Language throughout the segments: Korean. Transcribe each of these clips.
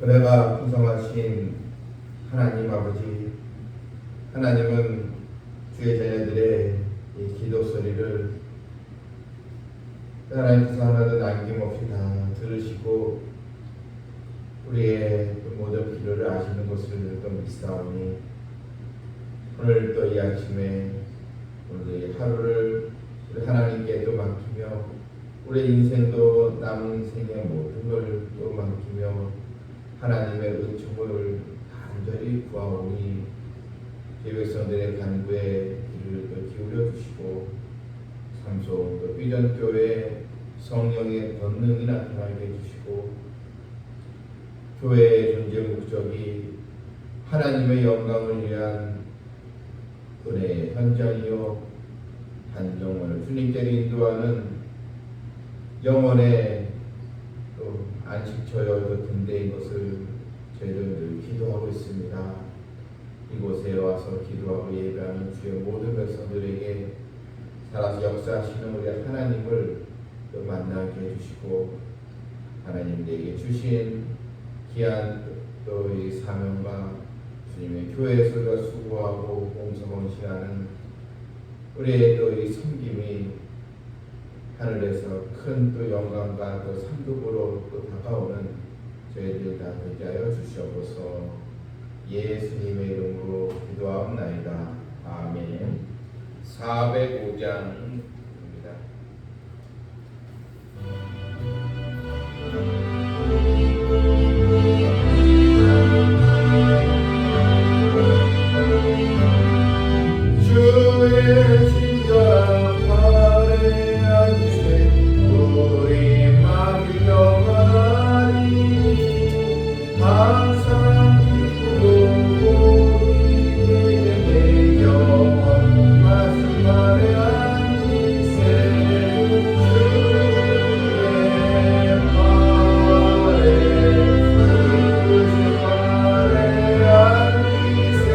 은혜가 풍성하신 하나님 아버지, 하나님은 주의 자녀들의 이 기도 소리를 하나님께서 하나도 남김없이 다 들으시고 우리의 모든 필요를 아시는 것을 또 믿사오니 오늘 또 이 아침에 오늘 이 하루를 우리 하나님께 또 맡기며 우리 인생도 남은 인생의 모든 걸 또 맡기며 하나님의 은총을 간절히 구하오니 제 백성들의 간구에 귀를 또 기울여 주시고 삼성 또 비전교회 성령의 권능이 나타나게 해주시고 교회의 존재 목적이 하나님의 영광을 위한 은혜의 현장이요 한 영혼을 주님께로 인도하는 영혼의 또 안식처여 또 등대인 것을 저희들 기도하고 있습니다. 이곳에 와서 기도하고 예배하는 주의 모든 백성들에게 살아서 역사하시는 우리 하나님을 또 만나게 해주시고 하나님 내게 주신 귀한 또 이 사명과 주님의 교회에서 수고하고 공성헌신하는 우리의 또 이 섬김이 하늘에서 큰 또 영광과 또 상급으로 또 다가오는 저희들 다 되게 하여 주시옵소서. 예수님의 이름으로 기도하옵나이다. 아멘. 405장입니다. 주의 신장 아래 앉으세 우리 마음이 영원하니 항상 기쁘고 내 영원 말씀 아래 앉으세 주의 아래 앉으세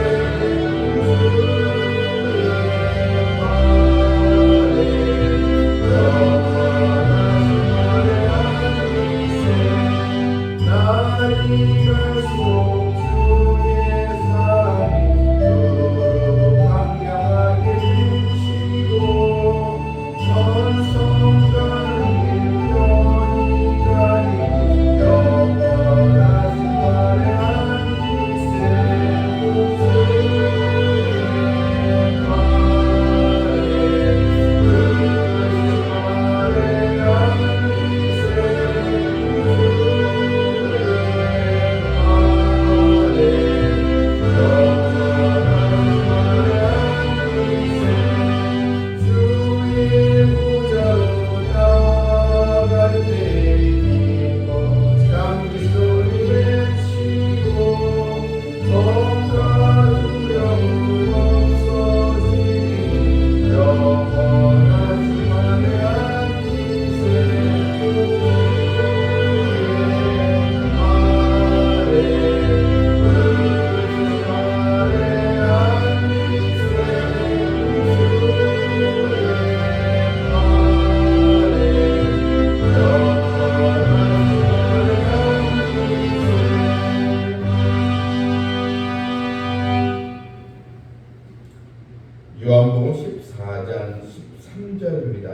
요한복음 14장 13절입니다.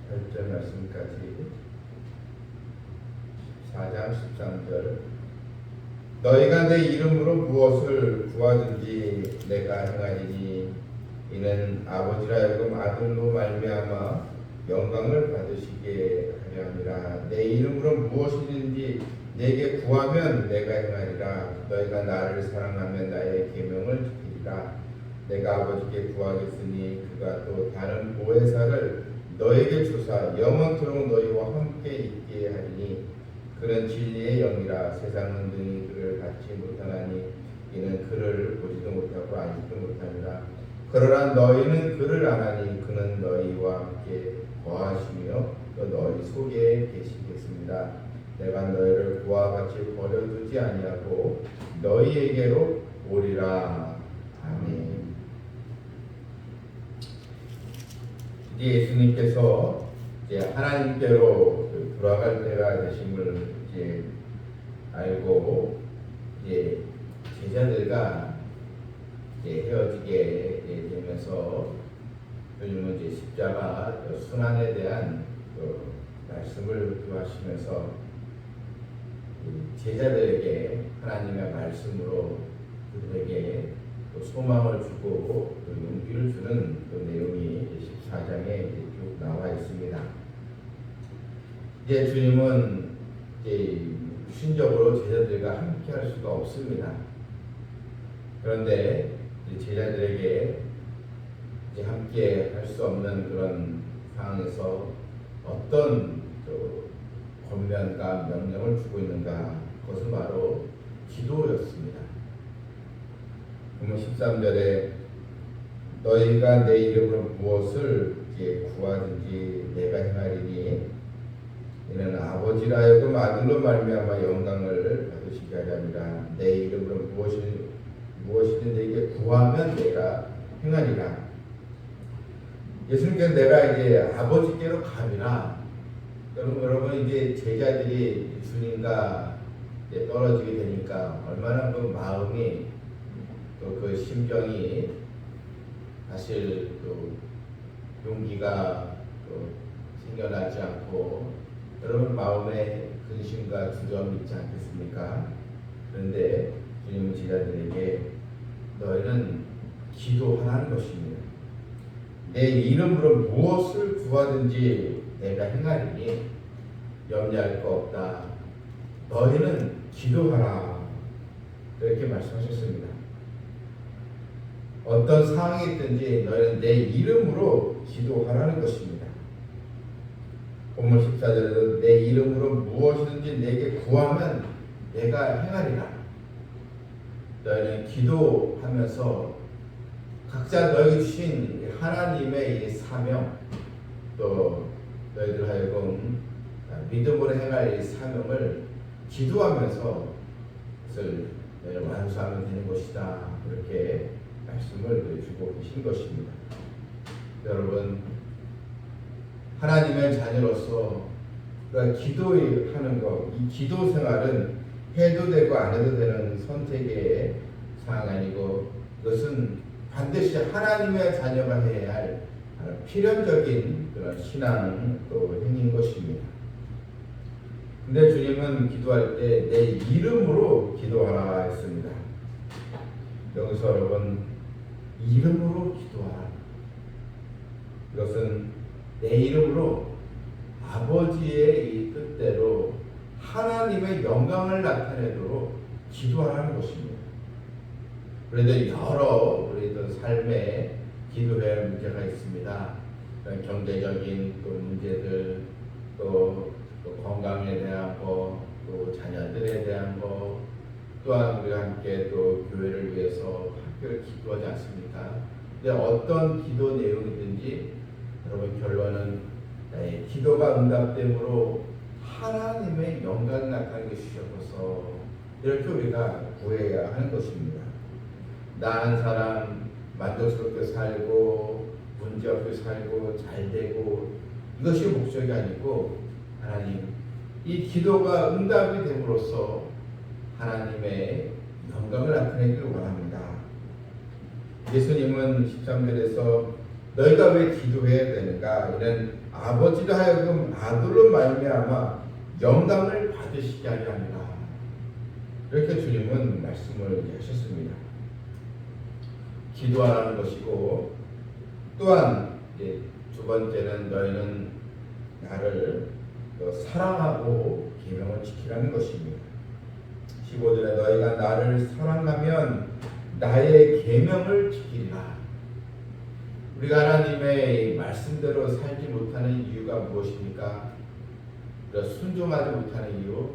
8절 말씀까지 14장 13절 너희가 내 이름으로 무엇을 구하든지 내가 행하리니 이는 아버지라 하여금 아들로 말미암아 영광을 받으시게 하려 함이라. 내 이름으로 무엇이든지 내게 구하면 내가 행하리라. 너희가 나를 사랑하면 나의 계명을 지키리라. 내가 아버지께 구하겠으니 그가 또 다른 보혜사를 너에게 주사 영원토록 너희와 함께 있게 하리니 그는 진리의 영이라. 세상은 능히 그를 받지 못하나니 이는 그를 보지도 못하고 알지도 못하니라. 그러나 너희는 그를 아나니 그는 너희와 함께 거하시며 또 너희 속에 계시겠습니다. 내가 너희를 그와 같이 버려두지 아니하고 너희에게로 오리라. 아멘. 예수님께서 이제 하나님께로 돌아갈 때가 되심을 이제 알고 이제 제자들과 이제 헤어지게 되면서 주님은 이제 십자가 순환에 대한 말씀을 교하시면서 제자들에게 하나님의 말씀으로 그들에게 또 소망을 주고 또 용기를 주는 그 내용이 14장에 쭉 나와 있습니다. 이제 주님은 이제 신적으로 제자들과 함께 할 수가 없습니다. 그런데 제자들에게 이제 함께 할 수 없는 그런 상황에서 어떤 권면과 명령을 주고 있는가? 그것은 바로 기도였습니다. 그러면 13절에 너희가 내 이름으로 무엇을 구하든지 내가 행하리니 이는 아버지라 하여금 아들로 말미암아 영광을 받으시게 하리라. 내 이름으로 무엇이든 내게 구하면 내가 행하리라. 예수님께서 내가 이제 아버지께로 가리라. 여러분 이제 제자들이 예수님과 이제 떨어지게 되니까 얼마나 그 마음이 또 그 심정이 사실 또 용기가 또 생겨나지 않고 여러분 마음에 근심과 두려움이 있지 않겠습니까? 그런데 주님은 제자들에게 너희는 기도하라는 것입니다. 내 이름으로 무엇을 구하든지 내가 행하리니 염려할 거 없다. 너희는 기도하라. 그렇게 말씀하셨습니다. 어떤 상황이 있든지 너희는 내 이름으로 기도하라는 것입니다. 본문 14절에도 내 이름으로 무엇이든지 내게 구하면 내가 행하리라. 너희는 기도하면서 각자 너희 주신 하나님의 이 사명 또 너희들 하여금 믿음으로 행할 이 사명을 기도하면서 그것을 완수하면 되는 것이다. 이렇게 말씀을 주고 계신 것입니다. 여러분 하나님의 자녀로서 우리가 기도하는 것, 이 기도 생활은 해도 되고 안 해도 되는 선택의 사항 아니고 그것은 반드시 하나님의 자녀가 해야 할 필연적인 그런 신앙 또 행인 것입니다. 근데 주님은 기도할 때 내 이름으로 기도하라 했습니다. 여기서 여러분 이름으로 기도하라. 이것은 내 이름으로 아버지의 이 뜻대로 하나님의 영광을 나타내도록 기도하라는 것입니다. 그런데 여러 우리들 삶에 기도해야 할 문제가 있습니다. 경제적인 또 문제들, 또 건강에 대한 거, 또 자녀들에 대한 거, 또한 우리가 함께 또 교회를 위해서 학교를 기도하지 않습니까? 근데 어떤 기도 내용이든지 여러분 결론은 기도가 응답됨으로 하나님의 영광이 나타나게 주셔서 이렇게 우리가 구해야 하는 것입니다. 나 한 사람 만족스럽게 살고 문제없이 살고 잘되고 이것이 목적이 아니고 하나님 이 기도가 응답이 됨으로써 하나님의 영광을 나타내기를 원합니다. 예수님은 13절에서 너희가 왜 기도해야 되는가? 이는 아버지가 하여금 아들로 말미암아 영광을 받으시게 하려 합니다. 이렇게 주님은 말씀을 하셨습니다. 기도하라는 것이고 또한 두 번째는 너희는 나를 사랑하고 계명을 지키라는 것입니다. 15절에 너희가 나를 사랑하면 나의 계명을 지키리라. 우리가 하나님의 말씀대로 살지 못하는 이유가 무엇입니까? 우리가 순종하지 못하는 이유,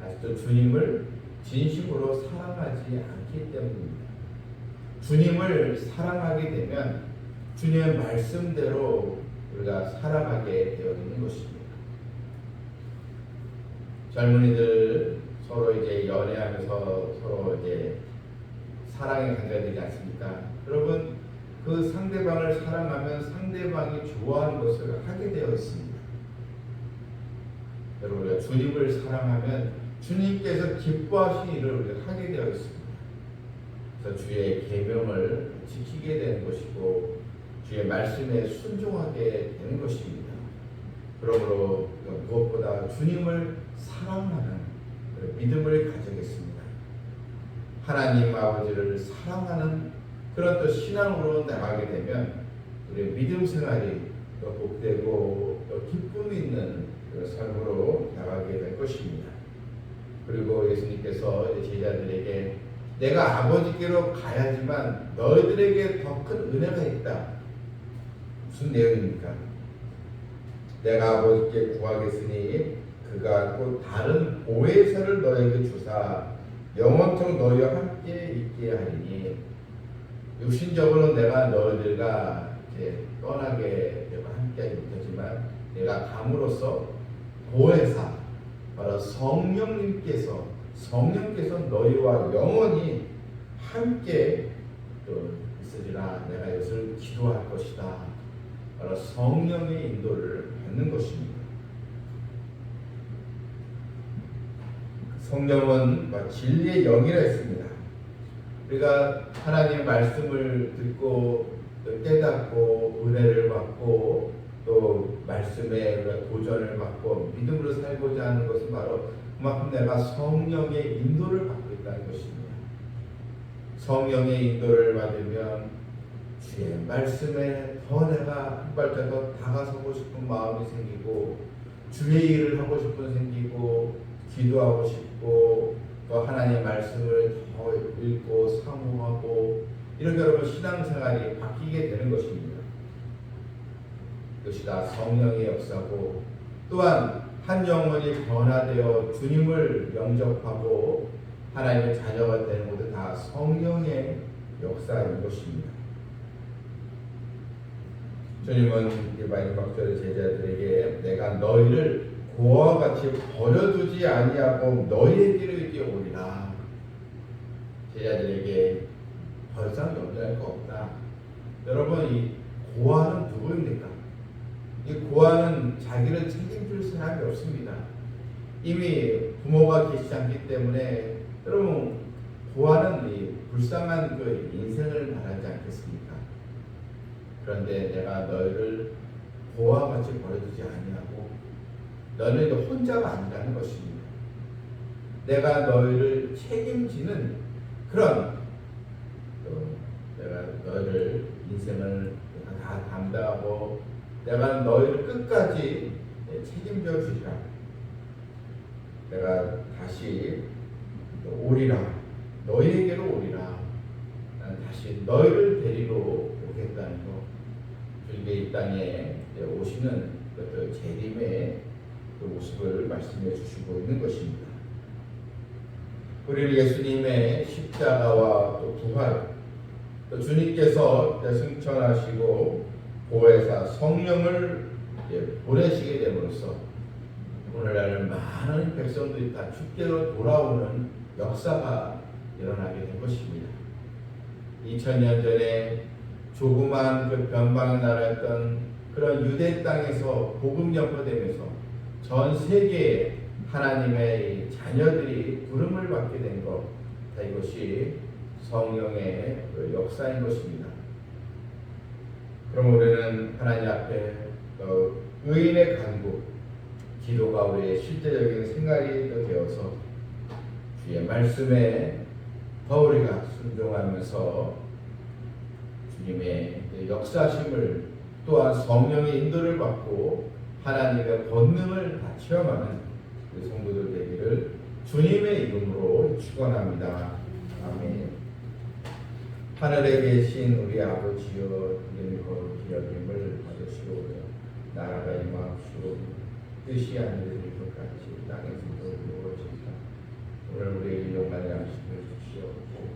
아직도 주님을 진심으로 사랑하지 않기 때문입니다. 주님을 사랑하게 되면 주님의 말씀대로 우리가 살아가게 되어 있는 것입니다. 젊은이들 서로 이제 연애하면서 서로 이제 사랑에 강조해야 되지 않습니까? 여러분 그 상대방을 사랑하면 상대방이 좋아하는 것을 하게 되어 있습니다. 여러분 우리가 주님을 사랑하면 주님께서 기뻐하신 일을 우리가 하게 되어 있습니다. 그래서 주의 계명을 지키게 되는 것이고 주의 말씀에 순종하게 되는 것입니다. 그러므로 무엇보다 주님을 사랑하는 믿음을 가져겠습니다. 하나님 아버지를 사랑하는 그런 또 신앙으로 나가게 되면 우리의 믿음 생활이 더 복되고 더 기쁨이 있는 그런 삶으로 나가게 될 것입니다. 그리고 예수님께서 제자들에게 내가 아버지께로 가야지만 너희들에게 더 큰 은혜가 있다. 무슨 내용입니까? 내가 아버지께 구하겠으니 그가 또 다른 보혜사를 너에게 주사 영원토록 너희와 함께 있게 하리니 육신적으로 내가 너희들과 이제 떠나게 되고 함께하지 못하지만 내가 감으로써 보혜사 바로 성령님께서 너희와 영원히 함께 또 있으리라. 내가 이것을 기도할 것이다. 바로 성령의 인도를 받는 것입니다. 성령은 진리의 영이라 했습니다. 우리가 하나님의 말씀을 듣고 깨닫고 은혜를 받고 또 말씀에 도전을 받고 믿음으로 살고자 하는 것은 바로 그만큼 내가 성령의 인도를 받고 있다는 것입니다. 성령의 인도를 받으면 주의 말씀에 더 내가 한 발짝 더 다가서고 싶은 마음이 생기고 주의 일을 하고 싶은 생기고 기도하고 싶고 또 하나님의 말씀을 더 읽고 사모하고 이렇게 여러분 신앙생활이 바뀌게 되는 것입니다. 그것이 다 성령의 역사고 또한 한 영혼이 변화되어 주님을 영접하고 하나님의 자녀가 되는 것도 다 성령의 역사인 것입니다. 주님은 마지막 절에 제자들에게 내가 너희를 고와 같이 버려두지 아니하고 너희에게로 이제 오리라. 제자들에게 더 이상 염려할 거 없다. 여러분 이 고아는 누구입니까? 이 고아는 자기를 책임질 사람이 없습니다. 이미 부모가 계시지 않기 때문에 여러분 고아는 이 불쌍한 그 인생을 바라지 않겠습니까? 그런데 내가 너희를 고아와 같이 버려두지 아니하고 너희는 혼자가 아니라는 것입니다. 내가 너희를 책임지는 그런 내가 너희를 인생을 다 담당하고 내가 너희를 끝까지 책임져 주리라. 내가 다시 오리라. 너희에게로 오리라. 난 다시 너희를 데리러 오겠다는 것. 주님의 이 땅에 오시는 그 재림의 그 모습을 말씀해 주시고 있는 것입니다. 우리 예수님의 십자가와 또 부활, 또 주님께서 승천하시고 보혜사 성령을 보내시게 됨으로써 오늘날 많은 백성들이 다 주께로 돌아오는 역사가 일어나게 된 것입니다. 2000년 전에 조그만 그 변방의 나라였던 그런 유대 땅에서 복음 전파되면서 전 세계에 하나님의 자녀들이 부름을 받게 된 것, 이것이 성령의 역사인 것입니다. 그럼 우리는 하나님 앞에 의인의 간구, 기도가 우리의 실제적인 생활이 되어서 주의 말씀에 더 우리가 순종하면서 주님의 역사심을 또한 성령의 인도를 받고 하나님의 권능을 다 체험하는 우리 성도들 되기를 주님의 이름으로 축원합니다. 아멘. 하늘에 계신 우리 아버지여 이름이 거룩히 여김을 받으시오며 나라가 임하옵시오며 뜻이 하늘에서 이것같이 땅에서도 이루어지리라. 오늘 우리에게 용만의 양식을 주시옵고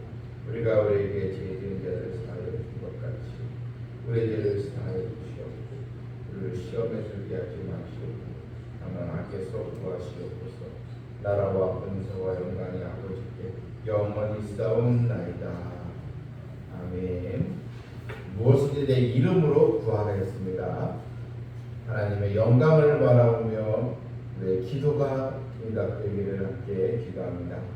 우리가 우리에게 죄지은 자를 사하여 준 것 같이 우리 죄를 사하여 주시옵고 우리를 시험에 들게 하지 마시옵고 다만 악에서 구하시옵소서. 나라와 권세와 영광이 아버지께 영원히 싸움나이다. 아멘. 무엇이든지 내 이름으로 구하겠습니다. 하나님의 영광을 바라보며 우리의 기도가 이 응답되기를 함께 기도합니다.